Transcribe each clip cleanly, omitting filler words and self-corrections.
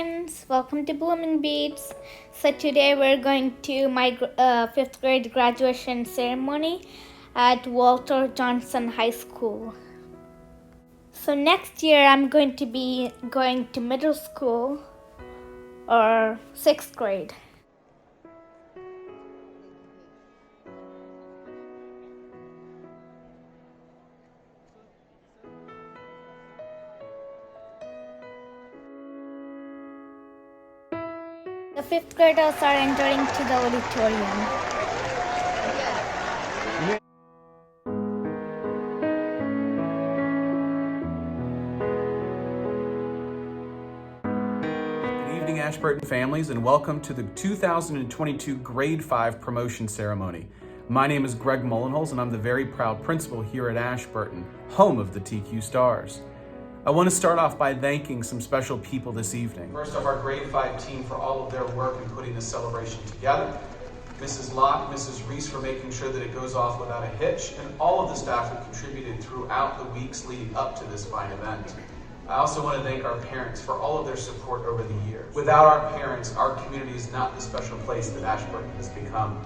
friends, welcome to Blooming Beats. So today we're going to my 5th grade graduation ceremony at Walter Johnson High School. So next year I'm going to be going to middle school or 6th grade. The 5th graders are entering to the auditorium. Good evening, Ashburton families, and welcome to the 2022 Grade 5 promotion ceremony. My name is Greg Mullenholz, and I'm the very proud principal here at Ashburton, home of the TQ Stars. I want to start off by thanking some special people this evening. First off, our Grade 5 team for all of their work in putting this celebration together. Mrs. Locke, Mrs. Reese for making sure that it goes off without a hitch, and all of the staff who contributed throughout the weeks leading up to this fine event. I also want to thank our parents for all of their support over the years. Without our parents, our community is not the special place that Ashburton has become.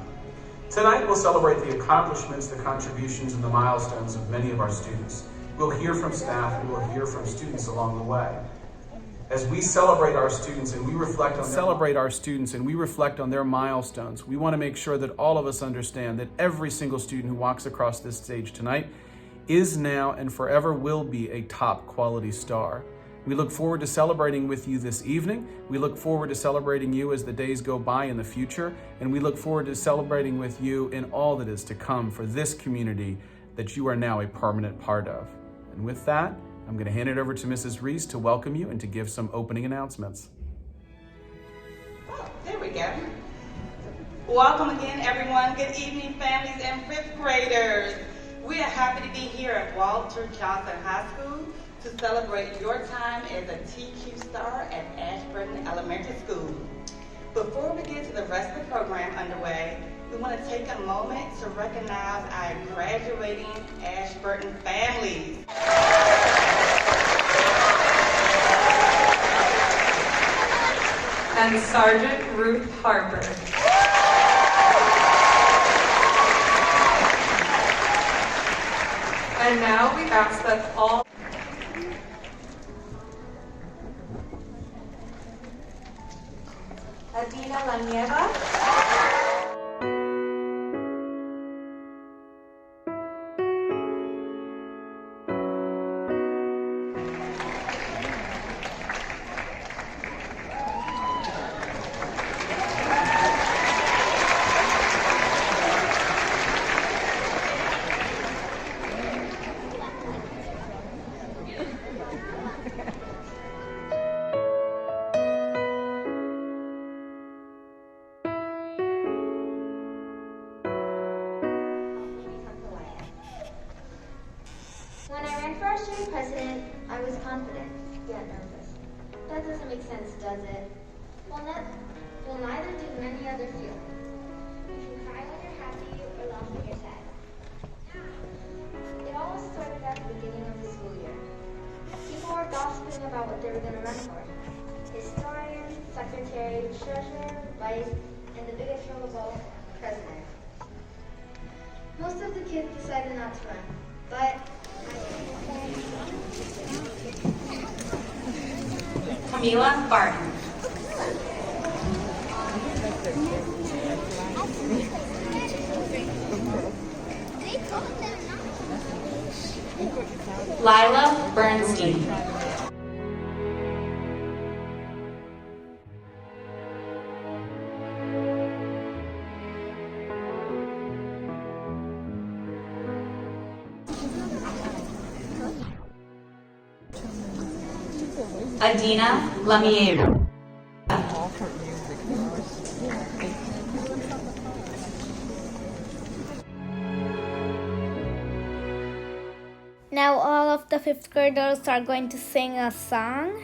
Tonight, we'll celebrate the accomplishments, the contributions, and the milestones of many of our students. We'll hear from staff and we'll hear from students along the way. As we celebrate our students and we reflect on their milestones, we want to make sure that all of us understand that every single student who walks across this stage tonight is now and forever will be a top quality star. We look forward to celebrating with you this evening. We look forward to celebrating you as the days go by in the future, and we look forward to celebrating with you in all that is to come for this community that you are now a permanent part of. And with that, I'm going to hand it over to Mrs. Reese to welcome you and to give some opening announcements. Oh, there we go. Welcome again, everyone. Good evening, families and 5th graders. We are happy to be here at Walter Johnson High School to celebrate your time as a TQ star at Ashburton Elementary School. Before we get to the rest of the program underway, we want to take a moment to recognize our graduating Ashburton families. And Sergeant Ruth Harper. And now we ask that all Adina Lanieva. When I ran for our student president, I was confident, yet nervous. That doesn't make sense, does it? Well, neither do many others feel. You can cry when you're happy or laugh when you're sad. It all started at the beginning of the school year. People were gossiping about what they were going to run for. Historian, secretary, treasurer, vice, and the biggest role of all, president. Most of the kids decided not to run, but Camila Barton. Lila Bernstein. Adina Lamiero. Now all of the 5th graders are going to sing a song.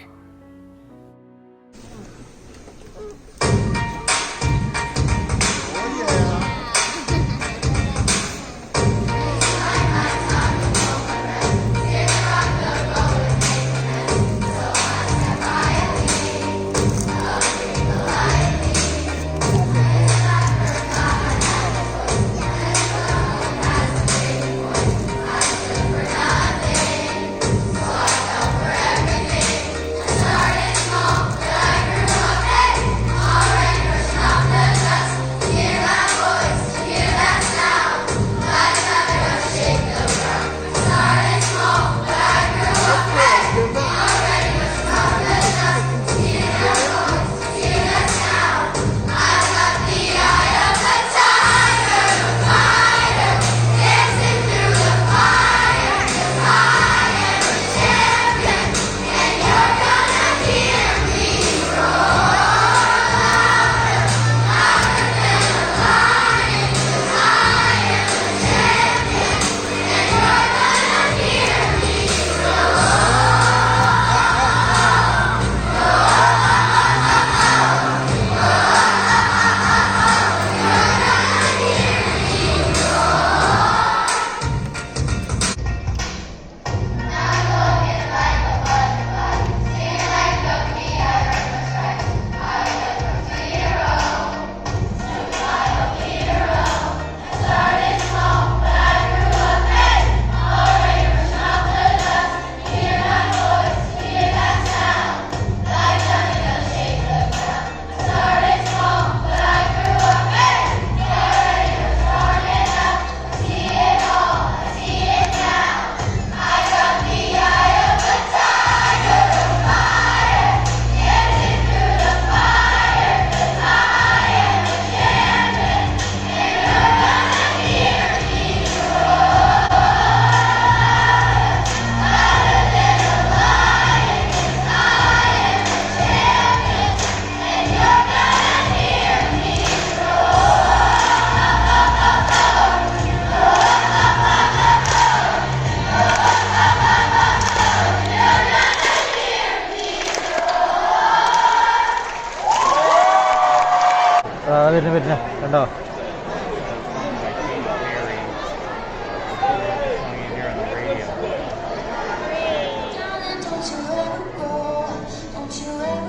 വരുന്ന കണ്ടോ?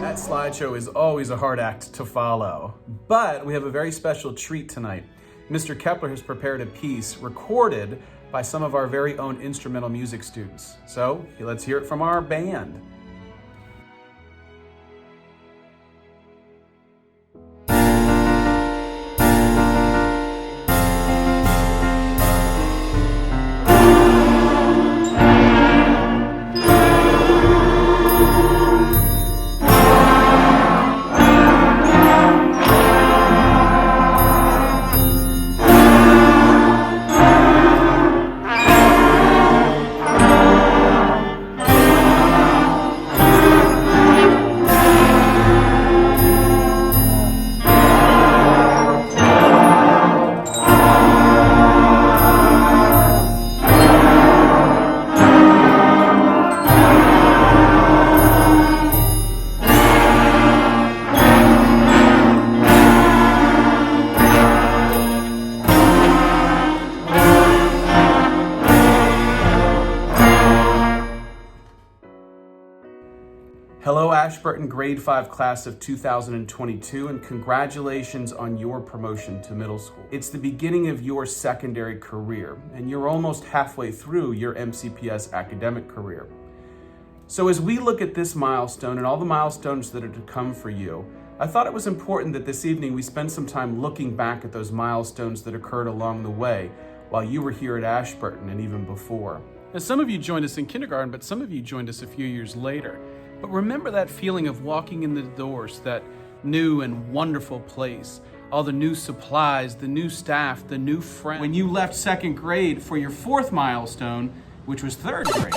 That slideshow is always a hard act to follow, but we have a very special treat tonight. Mr. Kepler has prepared a piece recorded by some of our very own instrumental music students. So let's hear it from our band. Hello, Ashburton Grade 5 class of 2022, and congratulations on your promotion to middle school. It's the beginning of your secondary career, and you're almost halfway through your MCPS academic career. So as we look at this milestone and all the milestones that are to come for you, I thought it was important that this evening we spend some time looking back at those milestones that occurred along the way while you were here at Ashburton and even before. Now, some of you joined us in kindergarten, but some of you joined us a few years later. But remember that feeling of walking in the doors, that new and wonderful place, all the new supplies, the new staff, the new friends. When you left second grade for your fourth milestone, which was third grade.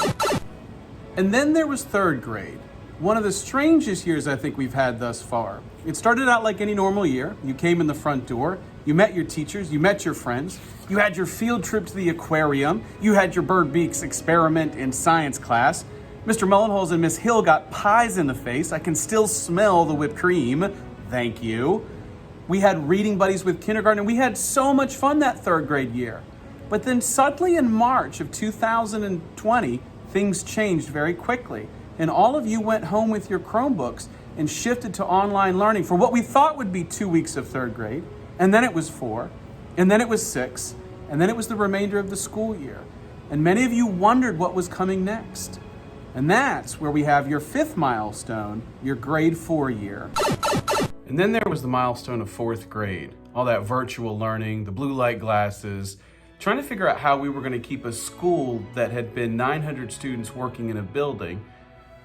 And then there was third grade, one of the strangest years I think we've had thus far. It started out like any normal year. You came in the front door, you met your teachers, you met your friends, you had your field trip to the aquarium, you had your Bird Beaks experiment in science class. Mr. Mullenholz and Miss Hill got pies in the face. I can still smell the whipped cream. Thank you. We had reading buddies with kindergarten, and we had so much fun that third grade year. But then suddenly in March of 2020, things changed very quickly. And all of you went home with your Chromebooks and shifted to online learning for what we thought would be 2 weeks of third grade. And then it was 4, and then it was 6, and then it was the remainder of the school year. And many of you wondered what was coming next. And that's where we have your 5th milestone, your grade 4 year. And then there was the milestone of 4th grade, all that virtual learning, the blue light glasses, trying to figure out how we were going to keep a school that had been 900 students working in a building,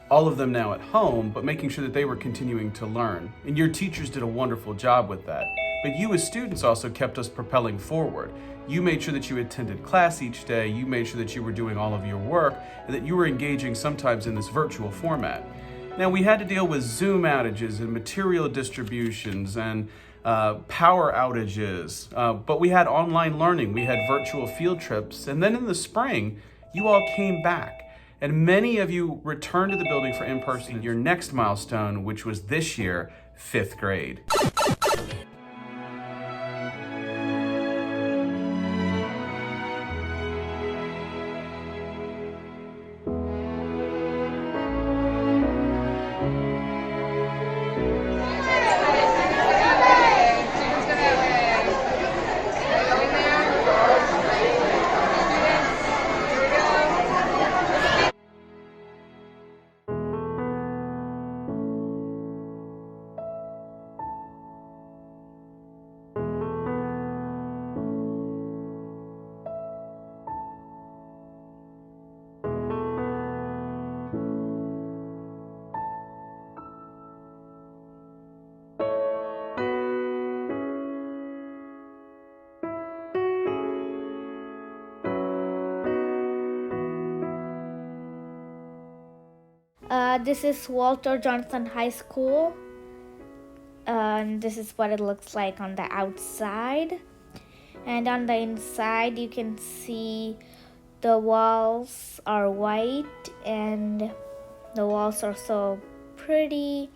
all of them now at home, but making sure that they were continuing to learn. And your teachers did a wonderful job with that. But you as students also kept us propelling forward. You made sure that you attended class each day, you made sure that you were doing all of your work, and that you were engaging sometimes in this virtual format. Now, we had to deal with Zoom outages and material distributions and power outages, but we had online learning, we had virtual field trips, and then in the spring, you all came back. And many of you returned to the building for in-person, your next milestone, which was this year, 5th grade. This is Walter Johnson High School. And this is what it looks like on the outside. And on the inside, you can see the walls are white and the walls are so pretty,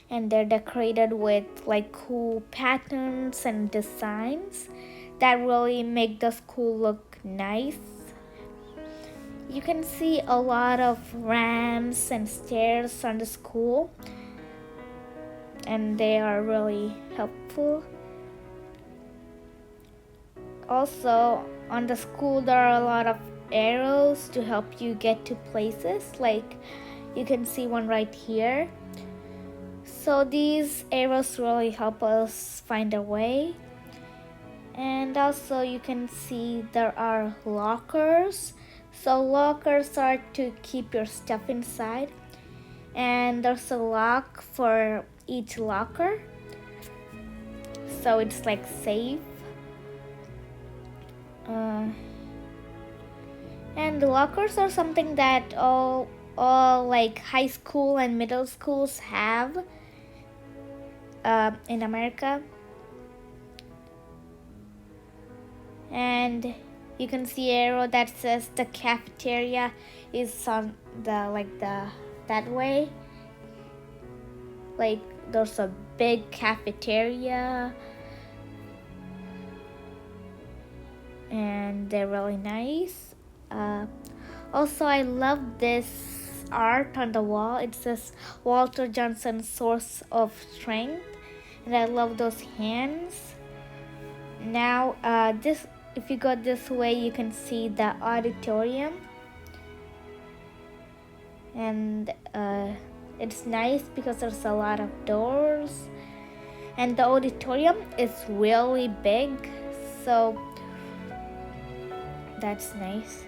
and they're decorated with like cool patterns and designs that really make the school look nice. You can see a lot of ramps and stairs on the school, and they are really helpful. Also, on the school there are a lot of arrows to help you get to places, like you can see one right here. So these arrows really help us find a way. And also you can see there are lockers. So lockers are to keep your stuff inside, and there's a lock for each locker, so it's like safe. And the lockers are something that all like high school and middle schools have in America. And you can see arrow that says the cafeteria is on that way. Like there's a big cafeteria, and they're really nice. Also, I love this art on the wall. It says Walter Johnson, source of strength, and I love those hands. Now, if you go this way, you can see the auditorium, and it's nice because there's a lot of doors, and the auditorium is really big, so that's nice.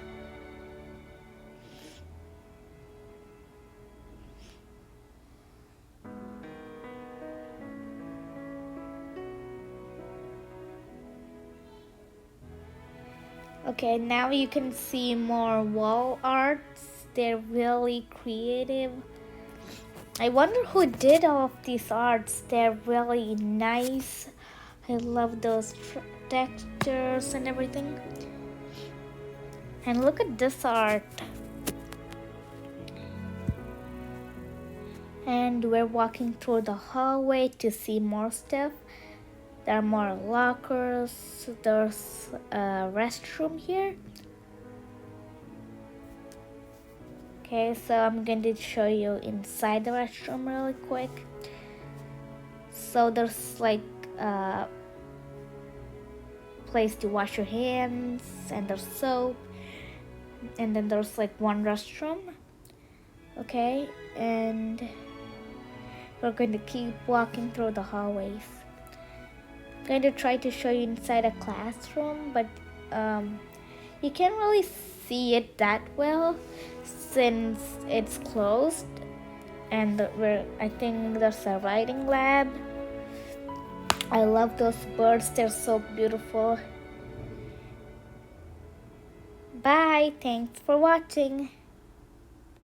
Okay, now you can see more wall arts. They're really creative. I wonder who did all of these arts. They're really nice. I love those textures and everything. And look at this art. And we're walking through the hallway to see more stuff. There are more lockers. There's a restroom here. Okay, so I'm going to show you inside the restroom really quick. So there's like a place to wash your hands, and there's soap, and then there's like one restroom. Okay, and we're going to keep walking through the hallways. I'm going to try to show you inside a classroom, but you can't really see it that well since it's closed, and I think there's a writing lab. I love those birds, they're so beautiful. Bye, thanks for watching.